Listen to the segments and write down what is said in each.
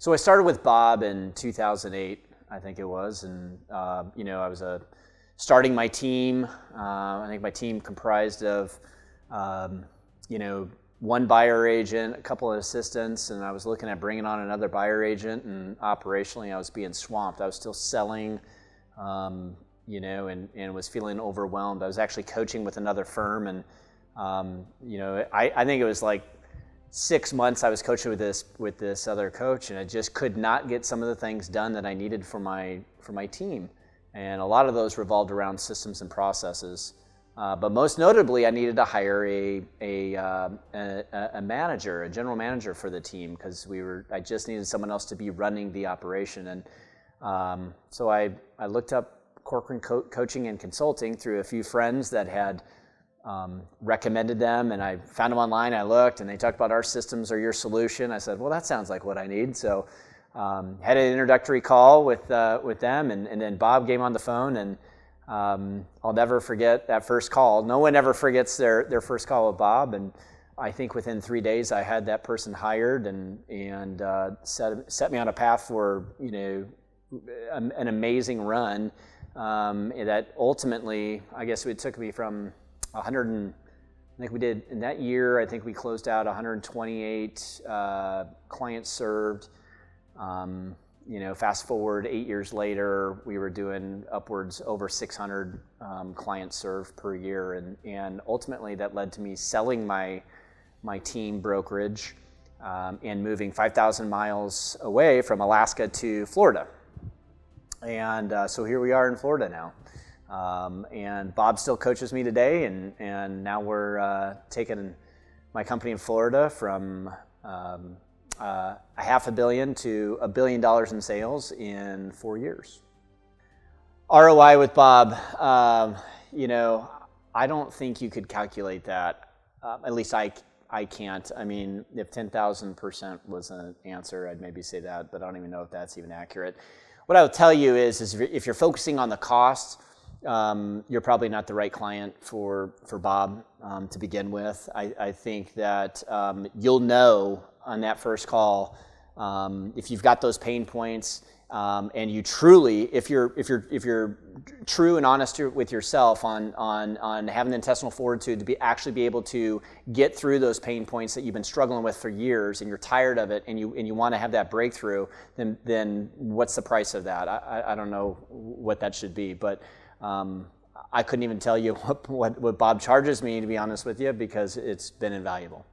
So I started with Bob in 2008, I think it was, and I was starting my team. I think my team comprised of one buyer agent, a couple of assistants, and I was looking at bringing on another buyer agent, and operationally I was being swamped. I was still selling, and was feeling overwhelmed. I was actually coaching with another firm, and I think it was like 6 months I was coaching with this other coach, and I just could not get some of the things done that I needed for my team. And a lot of those revolved around systems and processes. But most notably, I needed to hire a manager, a general manager for the team, because I just needed someone else to be running the operation. And so I looked up Corcoran Coaching and Consulting through a few friends that had recommended them, and I found them online. I looked, and they talked about our systems or your solution. I said, well, that sounds like what I need. So had an introductory call with them, and then Bob came on the phone, and I'll never forget that first call. No one ever forgets their first call with Bob, and I think within 3 days I had that person hired and set me on a path for an amazing run that ultimately, I guess it took me from 100 and I think we did in that year. I think we closed out 128 clients served. Fast forward 8 years later, we were doing upwards over 600 clients served per year, and ultimately that led to me selling my team brokerage and moving 5,000 miles away from Alaska to Florida. And so here we are in Florida now. And Bob still coaches me today, and now we're taking my company in Florida from $500 million to $1 billion in sales in 4 years. ROI with Bob, I don't think you could calculate that. At least I can't. I mean, if 10,000% was an answer, I'd maybe say that, but I don't even know if that's even accurate. What I would tell you is if you're focusing on the cost, you're probably not the right client for Bob to begin with. I think that you'll know on that first call if you've got those pain points, and you truly, if you're true and honest with yourself on having the intestinal fortitude to actually be able to get through those pain points that you've been struggling with for years, and you're tired of it, and you want to have that breakthrough, then what's the price of that? I don't know what that should be, but I couldn't even tell you what Bob charges me, to be honest with you, because it's been invaluable.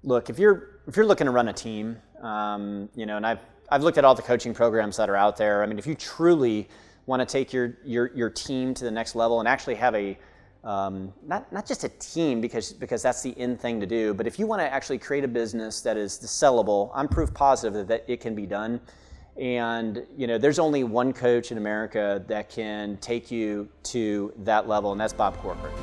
Look, if you're looking to run a team, and I've looked at all the coaching programs that are out there. I mean, if you truly want to take your team to the next level and actually have a not just a team, because that's the in thing to do, but if you want to actually create a business that is sellable, I'm proof positive that it can be done. And there's only one coach in America that can take you to that level, and that's Bob Corcoran.